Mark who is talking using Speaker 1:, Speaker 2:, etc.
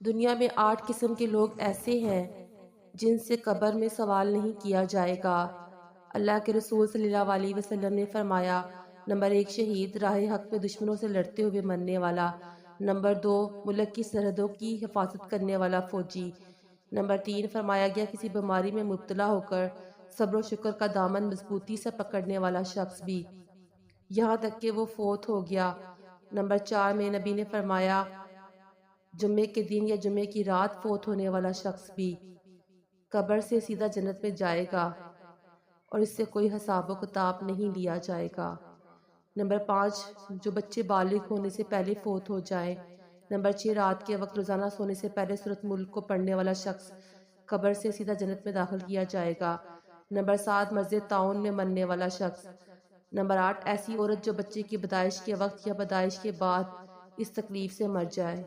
Speaker 1: دنیا میں 8 قسم کے لوگ ایسے ہیں جن سے قبر میں سوال نہیں کیا جائے گا۔ اللہ کے رسول صلی اللہ علیہ وسلم نے فرمایا، نمبر 1 شہید، راہ حق میں دشمنوں سے لڑتے ہوئے مرنے والا۔ نمبر 2 ملک کی سرحدوں کی حفاظت کرنے والا فوجی۔ نمبر 3 فرمایا گیا کسی بیماری میں مبتلا ہو کر صبر و شکر کا دامن مضبوطی سے پکڑنے والا شخص بھی، یہاں تک کہ وہ فوت ہو گیا۔ نمبر 4 میں نبی نے فرمایا جمعے کے دن یا جمعے کی رات فوت ہونے والا شخص بھی قبر سے سیدھا جنت میں جائے گا اور اس سے کوئی حساب و کتاب نہیں لیا جائے گا۔ نمبر 5 جو بچے بالغ ہونے سے پہلے فوت ہو جائیں۔ نمبر 6 رات کے وقت روزانہ سونے سے پہلے سورۃ ملک کو پڑھنے والا شخص قبر سے سیدھا جنت میں داخل کیا جائے گا۔ نمبر 7 مرض طاعون میں مرنے والا شخص۔ نمبر 8 ایسی عورت جو بچے کی پیدائش کے وقت یا پیدائش کے بعد اس تکلیف سے مر جائے۔